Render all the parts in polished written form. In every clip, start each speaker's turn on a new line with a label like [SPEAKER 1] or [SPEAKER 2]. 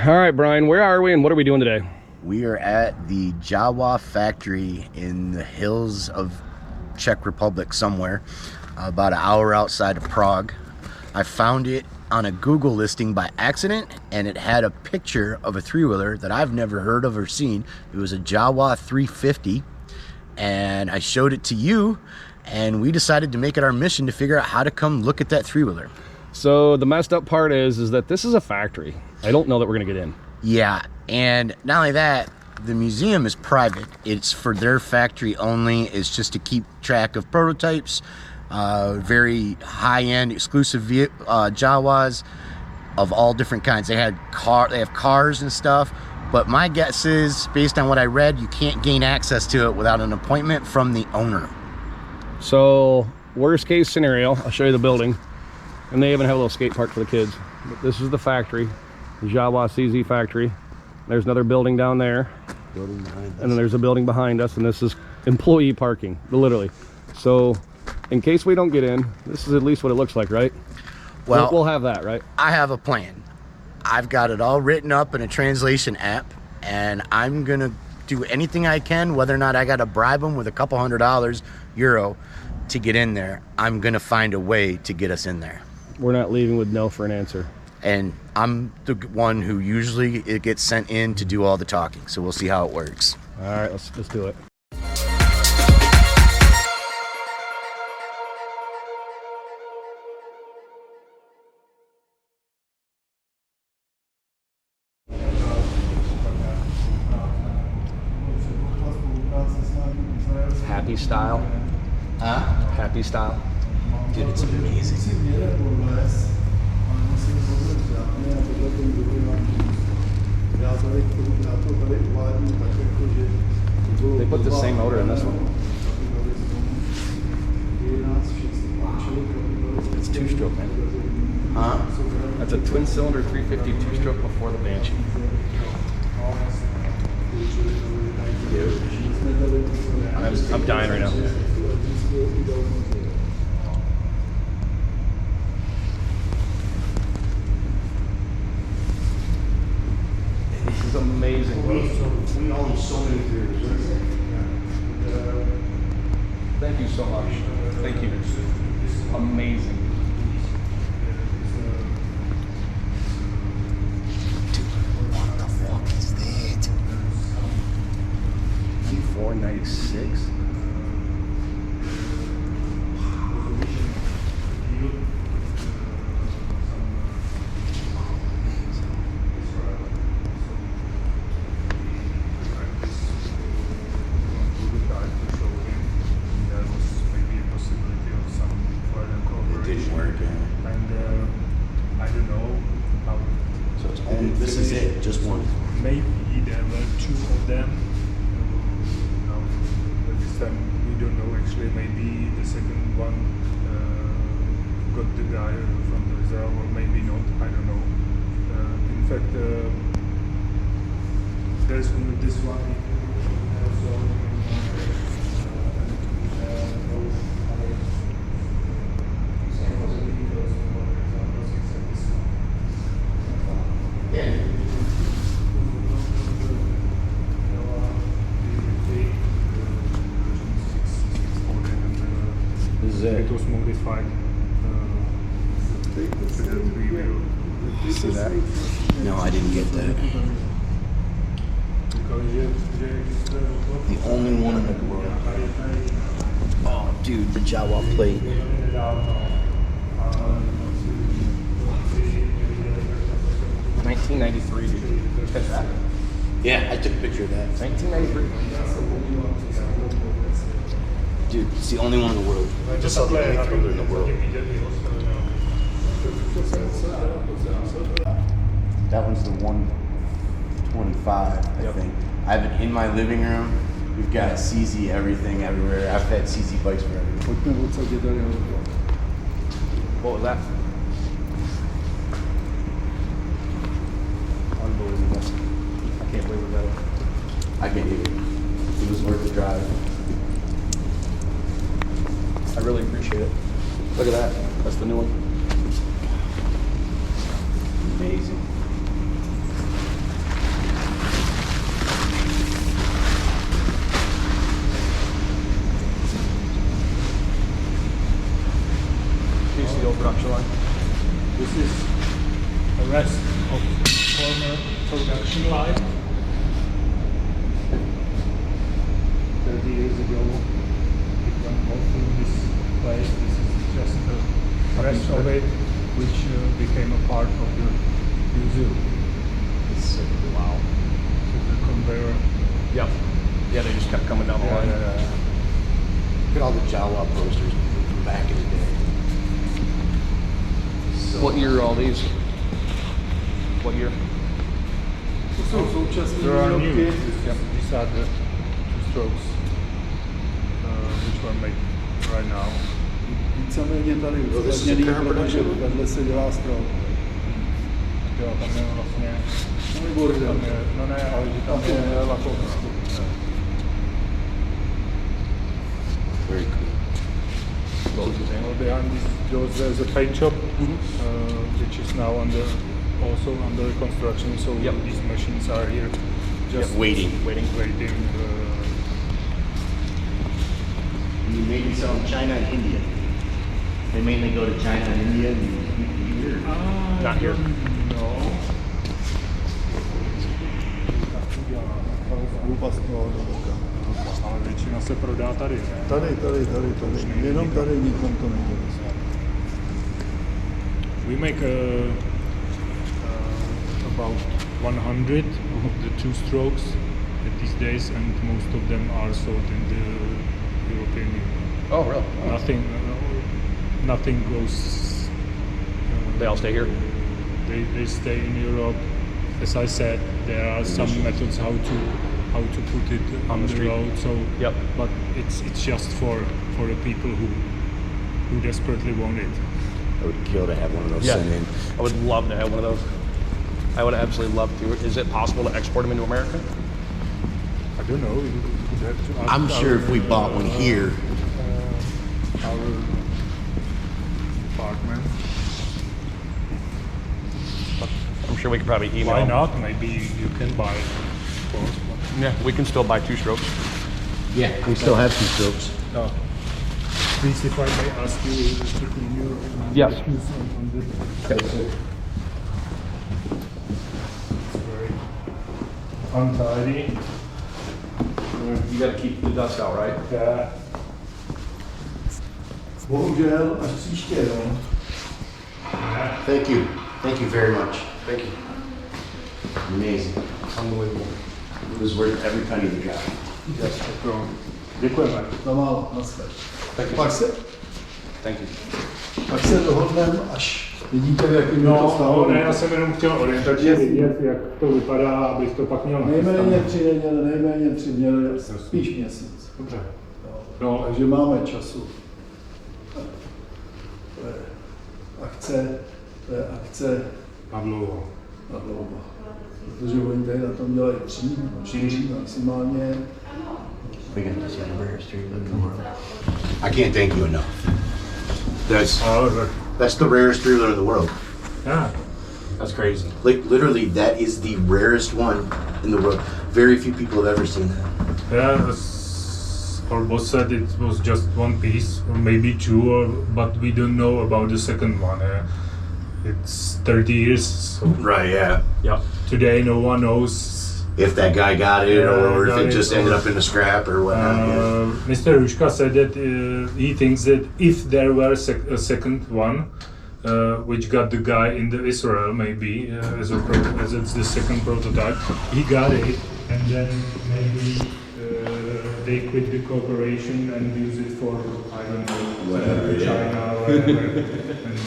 [SPEAKER 1] All right, Brian, where are we and what are we doing today?
[SPEAKER 2] We are at the Jawa factory in the hills of Czech Republic somewhere, about an hour outside of Prague. I found it on a Google listing by accident, and it had a picture of a three-wheeler that I've never heard of or seen. It was a Jawa 350, and I showed it to you, and we decided to make it our mission to figure out how to come look at that three-wheeler.
[SPEAKER 1] So the messed up part is that this is a factory. I don't know that we're gonna get in.
[SPEAKER 2] Yeah, and not only that, the museum is private. It's for their factory only. It's just to keep track of prototypes, very high-end exclusive Jawas of all different kinds. They have cars and stuff, but my guess is, based on what I read, you can't gain access to it without an appointment from the owner.
[SPEAKER 1] So worst case scenario, I'll show you the building, and they even have a little skate park for the kids. But this is the factory, the Jawa CZ factory. There's another building down there, and then there's a building behind us, and this is employee parking, literally. So in case we don't get in, this is at least what it looks like, right? Well, we'll have that, right?
[SPEAKER 2] I have a plan. I've got it all written up in a translation app, and I'm gonna do anything I can, whether or not I gotta bribe them with a couple $100 euro to get in there. I'm gonna find a way to get us in there.
[SPEAKER 1] We're not leaving with no for an answer.
[SPEAKER 2] And I'm the one who usually it gets sent in to do all the talking, so we'll see how it works.
[SPEAKER 1] All right, let's do it. Happy style.
[SPEAKER 2] Huh?
[SPEAKER 1] Happy style.
[SPEAKER 2] Dude, it's amazing.
[SPEAKER 1] They put the same motor in this one. It's two-stroke, man.
[SPEAKER 2] Huh?
[SPEAKER 1] That's a twin-cylinder 350 two-stroke before the Banshee. Dude. I'm dying right now. This is amazing.
[SPEAKER 2] We own so many theaters.
[SPEAKER 1] Thank you so much. Thank you. Amazing.
[SPEAKER 2] Dude, what the fuck is that?
[SPEAKER 1] 496.
[SPEAKER 2] This is it, just one.
[SPEAKER 3] Maybe there were two of them. But this time we don't know actually. Maybe the second one got the guy from the reserve, or maybe not. I don't know. In fact, there's only this one. It was modified.
[SPEAKER 1] See that?
[SPEAKER 2] No, I didn't get that. The only one in the world. Oh, dude, the Jawa plate.
[SPEAKER 1] 1993, dude. Catch that?
[SPEAKER 2] Yeah, I took a picture of that.
[SPEAKER 1] 1993.
[SPEAKER 2] Dude, it's the only one in the world. Just the only three in the world. That one's the 125, I think. I have it in my living room. We've got CZ everything everywhere. I've had CZ bikes forever.
[SPEAKER 1] What was that? Unbelievable. I can't believe we got it.
[SPEAKER 2] I can't either. It was worth the drive.
[SPEAKER 1] I really appreciate it. Look at that. That's the new one.
[SPEAKER 2] Amazing.
[SPEAKER 3] of former production line. 30 years ago, it went all through this place. This is just the rest of it, which became a part of the museum.
[SPEAKER 1] Wow.
[SPEAKER 3] So the conveyor.
[SPEAKER 1] Yep. Yeah, they just kept coming down the line.
[SPEAKER 2] Look at all the Jawa posters from back in the day. So,
[SPEAKER 1] What year are all these? What year?
[SPEAKER 3] There are new. These are the two-strokes which were made right now.
[SPEAKER 4] Víceméně tady
[SPEAKER 2] Well, this is the
[SPEAKER 4] uskladněný,
[SPEAKER 2] current
[SPEAKER 4] protože
[SPEAKER 2] production.
[SPEAKER 4] vedle se dělá strom.
[SPEAKER 3] Jo, tam je vlastně,
[SPEAKER 4] No i bordel.
[SPEAKER 3] tam je, no ne, ale že tam je lakovka.
[SPEAKER 2] very cool.
[SPEAKER 3] Well, behind this doors there's a paint shop, which is now also under construction. So
[SPEAKER 1] Yep.
[SPEAKER 3] these machines are here, just
[SPEAKER 2] Waiting.
[SPEAKER 3] waiting.
[SPEAKER 2] You maybe sell in China and India. They mainly go to China and India and here.
[SPEAKER 1] Not here.
[SPEAKER 3] No.
[SPEAKER 4] Hlupa z toho dovoka.
[SPEAKER 3] Ale většina se prodá tady, ne?
[SPEAKER 4] Tady. Jenom tady nikam to nejde.
[SPEAKER 3] We make about 100 of the two strokes at these days, and most of them are sold in the European Union.
[SPEAKER 1] Oh, really?
[SPEAKER 3] Nothing goes.
[SPEAKER 1] They all stay here?
[SPEAKER 3] They stay in Europe. As I said, there are some methods how to put it on the
[SPEAKER 1] street.
[SPEAKER 3] road. So,
[SPEAKER 1] Yep.
[SPEAKER 3] but it's just for the people who desperately want it.
[SPEAKER 2] I would kill to have one of those
[SPEAKER 1] Yeah.
[SPEAKER 2] sent in.
[SPEAKER 1] I would love to have one of those. I would absolutely love to. Is it possible to export them into America?
[SPEAKER 3] I don't know. You would have to ask
[SPEAKER 2] I'm sure if we
[SPEAKER 3] our,
[SPEAKER 2] bought one here,
[SPEAKER 3] our department.
[SPEAKER 1] I'm sure we could probably email
[SPEAKER 3] Why
[SPEAKER 1] them.
[SPEAKER 3] not? Maybe you can buy it, of course. But
[SPEAKER 1] Yeah, we can still buy two strokes.
[SPEAKER 2] yeah, we still have two strokes.
[SPEAKER 3] no. Please, if I may ask you to clean your
[SPEAKER 1] Yes.
[SPEAKER 3] shoes on this. It's very untidy.
[SPEAKER 1] You got to keep the dust out, right?
[SPEAKER 3] Yeah.
[SPEAKER 4] Bohužel, až příště, no.
[SPEAKER 2] Thank you very much.
[SPEAKER 1] Thank you.
[SPEAKER 2] Amazing.
[SPEAKER 1] Unbelievable.
[SPEAKER 2] It was worth every penny we got.
[SPEAKER 1] Yes.
[SPEAKER 3] Děkujeme.
[SPEAKER 4] Za málo, naschle.
[SPEAKER 1] Thank you. Thank you.
[SPEAKER 4] Pak se dohodneme, až vidíte, v jakým je to
[SPEAKER 3] No,
[SPEAKER 4] stavu.
[SPEAKER 3] ne, já jsem jenom chtěl orientačně vidět, jak to vypadá, abych to pak měl
[SPEAKER 4] Nejméně
[SPEAKER 3] nachystané.
[SPEAKER 4] 3 neděle, nejméně 3 neděle, spíš měsíc.
[SPEAKER 3] Dobře. No,
[SPEAKER 4] Takže máme času. To je akce
[SPEAKER 3] na dlouho.
[SPEAKER 4] na dlouho. Protože oni tady na tom dělají 3, 4 maximálně.
[SPEAKER 2] We got this the rarest trailer in the world. I can't thank you enough. That's the rarest trailer in the world.
[SPEAKER 3] Yeah.
[SPEAKER 1] That's crazy.
[SPEAKER 2] Like literally, that is the rarest one in the world. Very few people have ever seen that.
[SPEAKER 3] Yeah, as our boss said, it was just one piece, or maybe two, but we don't know about the second one. It's 30 years, so
[SPEAKER 2] Right? Yeah.
[SPEAKER 1] Yep.
[SPEAKER 3] today no one knows.
[SPEAKER 2] If that guy got it, or
[SPEAKER 3] got
[SPEAKER 2] if it
[SPEAKER 3] it,
[SPEAKER 2] just ended up in the scrap or whatnot. Yeah.
[SPEAKER 3] Mr. Rushka said that he thinks that if there were a second one, which got the guy in the Israel maybe as it's the second prototype, he got it, and then maybe they quit the cooperation and use it for I don't know
[SPEAKER 2] Whatever, yeah.
[SPEAKER 3] China or whatever. And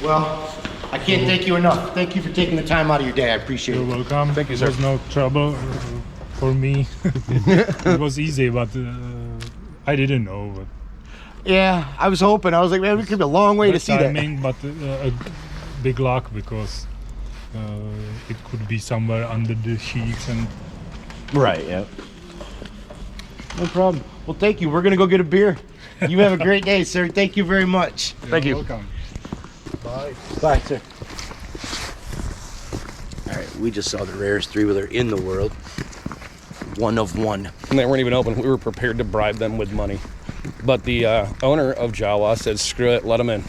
[SPEAKER 2] Well, I can't thank you enough. Thank you for taking the time out of your day. I appreciate
[SPEAKER 3] you're
[SPEAKER 2] it.
[SPEAKER 3] welcome.
[SPEAKER 1] Thank you,
[SPEAKER 3] It
[SPEAKER 1] sir.
[SPEAKER 3] was no trouble for me. It was easy, but I didn't know. But
[SPEAKER 2] Yeah, I was hoping. I was like, man, it could be a long way to
[SPEAKER 3] bad
[SPEAKER 2] see that.
[SPEAKER 3] timing, but a big luck because it could be somewhere under the sheets and.
[SPEAKER 2] Right, yeah. No problem. Well, thank you. We're going to go get a beer. You have a great day, sir. Thank you very much.
[SPEAKER 1] Thank you.
[SPEAKER 3] Welcome. Bye.
[SPEAKER 2] Bye, sir. All right, we just saw the rarest three-wheeler in the world. One of one.
[SPEAKER 1] And they weren't even open. We were prepared to bribe them with money. But the owner of Jawa said, screw it, let them in.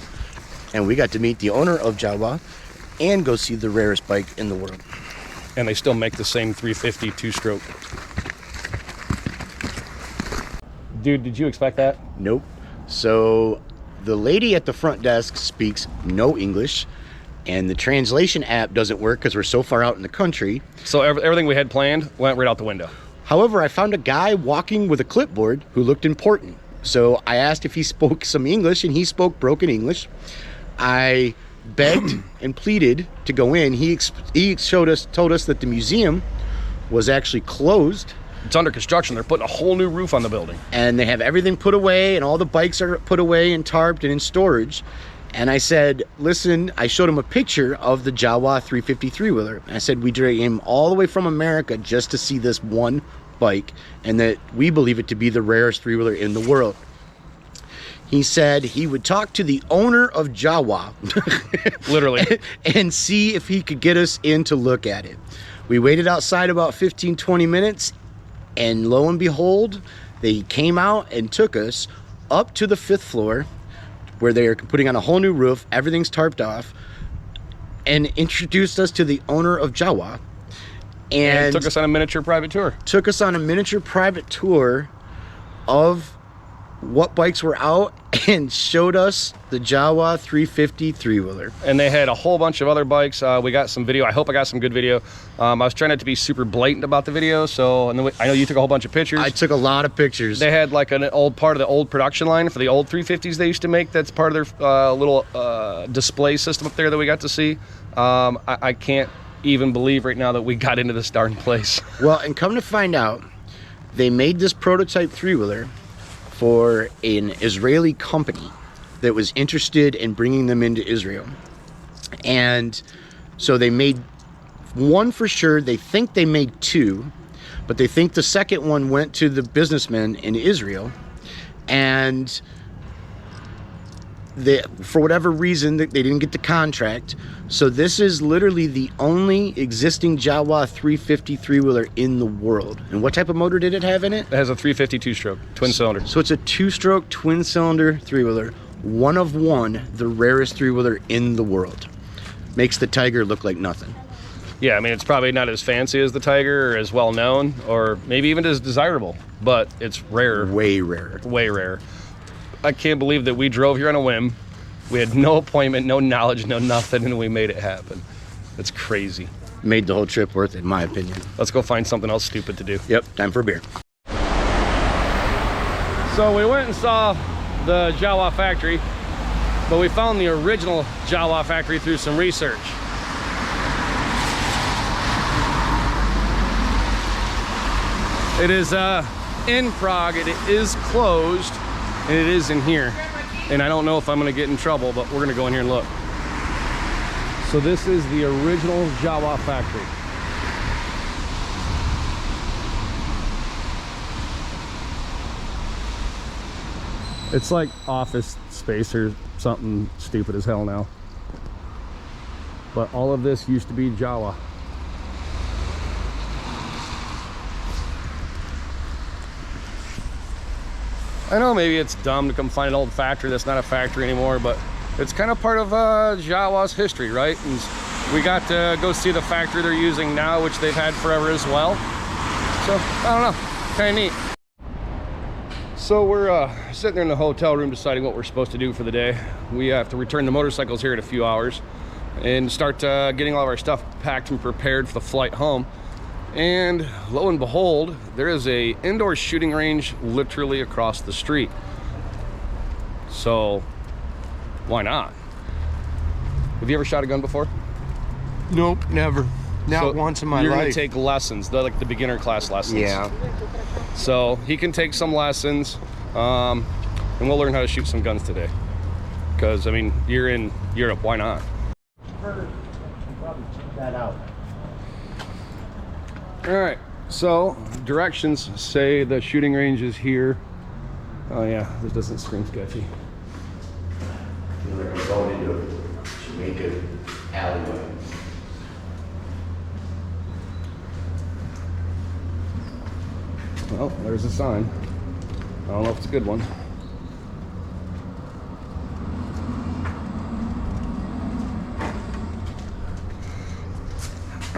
[SPEAKER 2] And we got to meet the owner of Jawa and go see the rarest bike in the world.
[SPEAKER 1] And they still make the same 350 two-stroke. Dude, did you expect that?
[SPEAKER 2] Nope. So the lady at the front desk speaks no English, and the translation app doesn't work because we're so far out in the country.
[SPEAKER 1] So everything we had planned went right out the window.
[SPEAKER 2] However, I found a guy walking with a clipboard who looked important. So I asked if he spoke some English, and he spoke broken English. I begged and pleaded to go in. He told us that the museum was actually closed.
[SPEAKER 1] It's under construction. They're putting a whole new roof on the building.
[SPEAKER 2] And they have everything put away, and all the bikes are put away and tarped and in storage. And I said, listen, I showed him a picture of the Jawa 350 three-wheeler. I said, we drove him all the way from America just to see this one bike, and that we believe it to be the rarest three-wheeler in the world. He said he would talk to the owner of Jawa,
[SPEAKER 1] Literally,
[SPEAKER 2] and see if he could get us in to look at it. We waited outside about 15-20 minutes, and lo and behold, they came out and took us up to the 5th floor where they are putting on a whole new roof. Everything's tarped off, and introduced us to the owner of Jawa. And
[SPEAKER 1] took us on a miniature private tour.
[SPEAKER 2] Took us on a miniature private tour of what bikes were out and showed us the Jawa 350 three-wheeler.
[SPEAKER 1] And they had a whole bunch of other bikes. We got some video. I hope I got some good video. I was trying not to be super blatant about the video, so and I know you took a whole bunch of pictures.
[SPEAKER 2] I took a lot of pictures.
[SPEAKER 1] They had like an old part of the old production line for the old 350s they used to make. That's part of their little display system up there that we got to see. I can't even believe right now that we got into this darn place.
[SPEAKER 2] Well, and come to find out, they made this prototype three-wheeler for an Israeli company that was interested in bringing them into Israel. And so they made one for sure. They think they made two, but they think the second one went to the businessmen in Israel. And for whatever reason, they didn't get the contract. So this is literally the only existing Jawa 350 three-wheeler in the world. And what type of motor did it have in it?
[SPEAKER 1] It has a 350 two-stroke, twin cylinder.
[SPEAKER 2] So it's a two-stroke twin-cylinder three-wheeler, one of one, the rarest three-wheeler in the world. Makes the Tiger look like nothing.
[SPEAKER 1] Yeah, I mean, it's probably not as fancy as the Tiger or as well known or maybe even as desirable, but it's rare.
[SPEAKER 2] Way rarer.
[SPEAKER 1] Way rare. I can't believe that we drove here on a whim. We had no appointment, no knowledge, no nothing, and we made it happen. That's crazy.
[SPEAKER 2] Made the whole trip worth it, in my opinion.
[SPEAKER 1] Let's go find something else stupid to do.
[SPEAKER 2] Yep, time for a beer.
[SPEAKER 1] So we went and saw the Jawa factory, but we found the original Jawa factory through some research. It is in Prague. It is closed, and it is in here. And I don't know if I'm gonna get in trouble, but we're gonna go in here and look. So this is the original Jawa factory. It's like office space or something stupid as hell now. But all of this used to be Jawa. I know maybe it's dumb to come find an old factory that's not a factory anymore, but it's kind of part of Jawa's history, right? And we got to go see the factory they're using now, which they've had forever as well. So, I don't know, kind of neat. So we're sitting there in the hotel room deciding what we're supposed to do for the day. We have to return the motorcycles here in a few hours and start getting all of our stuff packed and prepared for the flight home. And lo and behold, there is a indoor shooting range literally across the street. So why not? Have you ever shot a gun before?
[SPEAKER 2] Nope, never. Not once in my life.
[SPEAKER 1] You're gonna take lessons, like the beginner class lessons.
[SPEAKER 2] Yeah.
[SPEAKER 1] So he can take some lessons, and we'll learn how to shoot some guns today. Because I mean, you're in Europe, why not?
[SPEAKER 2] Probably check that out.
[SPEAKER 1] All right, so directions say the shooting range is here. Oh yeah, this doesn't scream sketchy.
[SPEAKER 2] We're going into Jamaica alleyway.
[SPEAKER 1] Well, there's a sign. I don't know if it's a good one.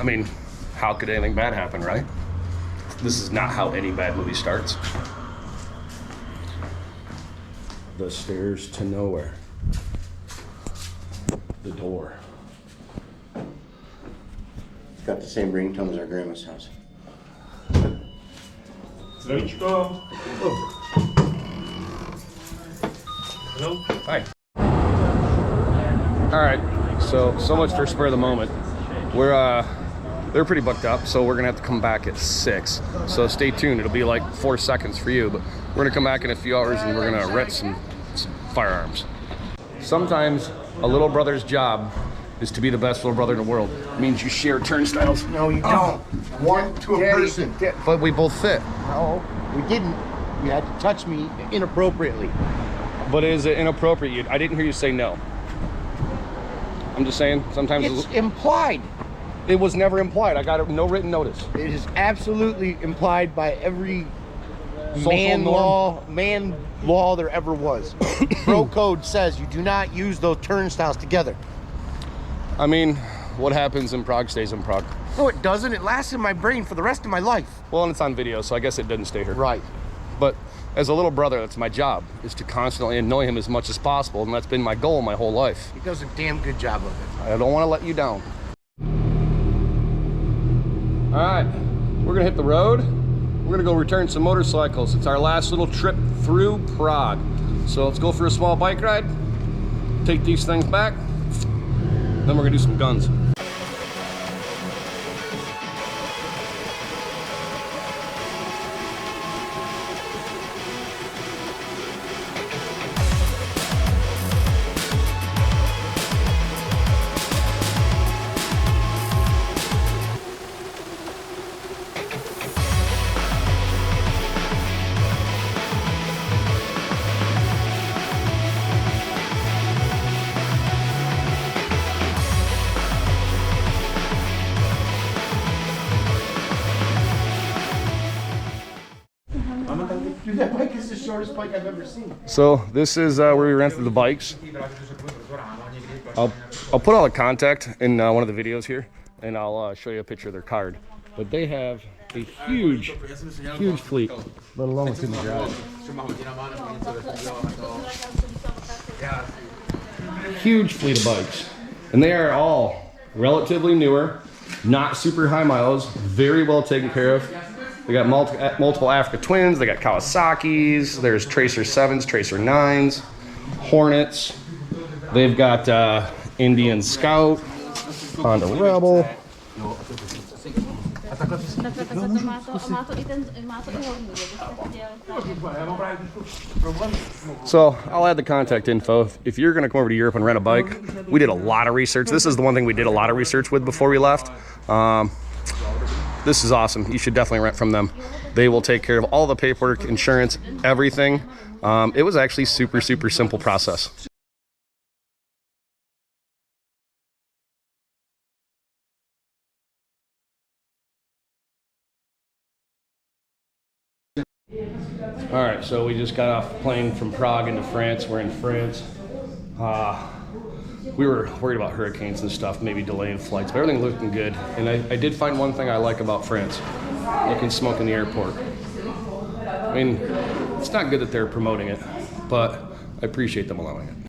[SPEAKER 1] I mean, how could anything bad happen, right? This is not how any bad movie starts. The stairs to nowhere. The door.
[SPEAKER 2] It's got the same ringtone as our grandma's house.
[SPEAKER 3] Zdravíčko. Hello.
[SPEAKER 1] Hi. All right, so much for spur of the moment. They're pretty booked up, so we're gonna have to come back at 6. So stay tuned. It'll be like 4 seconds for you, but we're gonna come back in a few hours and we're gonna rent some firearms. Sometimes a little brother's job is to be the best little brother in the world. It means you share turnstiles.
[SPEAKER 2] No, you don't. One to a person.
[SPEAKER 1] But we both fit.
[SPEAKER 2] No, we didn't. You had to touch me inappropriately.
[SPEAKER 1] But is it inappropriate? I didn't hear you say no. I'm just saying, sometimes
[SPEAKER 2] It's implied.
[SPEAKER 1] it was never implied. I got no written notice.
[SPEAKER 2] It is absolutely implied by every
[SPEAKER 1] Social
[SPEAKER 2] man
[SPEAKER 1] norm.
[SPEAKER 2] law there ever was. Bro code says you do not use those turnstiles together.
[SPEAKER 1] I mean, what happens in Prague stays in Prague.
[SPEAKER 2] No, it doesn't. It lasts in my brain for the rest of my life.
[SPEAKER 1] Well, and it's on video, so I guess it doesn't stay here.
[SPEAKER 2] Right.
[SPEAKER 1] But as a little brother, that's my job, is to constantly annoy him as much as possible, and that's been my goal my whole life.
[SPEAKER 2] He does a damn good job of it.
[SPEAKER 1] I don't want to let you down. All right, we're gonna hit the road. We're gonna go return some motorcycles. It's our last little trip through Prague. So let's go for a small bike ride, take these things back, then we're gonna do some guns.
[SPEAKER 2] That bike is the shortest bike I've ever seen.
[SPEAKER 1] So this is where we rented the bikes. I'll put all the contact in one of the videos here, and I'll show you a picture of their card. But they have a huge fleet, let alone what's in the garage. Huge fleet of bikes, and they are all relatively newer, not super high miles, very well taken care of. They got multiple Africa Twins, they got Kawasaki's, there's Tracer 7s, Tracer 9s, Hornets, they've got Indian Scout, Honda Rebel. So I'll add the contact info. If you're gonna come over to Europe and rent a bike, we did a lot of research. This is the one thing we did a lot of research with before we left. This is awesome. You should definitely rent from them. They will take care of all the paperwork, insurance, everything. It was actually super simple process. All right, so we just got off the plane from Prague into France. We're in France. We were worried about hurricanes and stuff, maybe delaying flights, but everything looking good. And I did find one thing I like about France. You can smoke in the airport. I mean, it's not good that they're promoting it, but I appreciate them allowing it.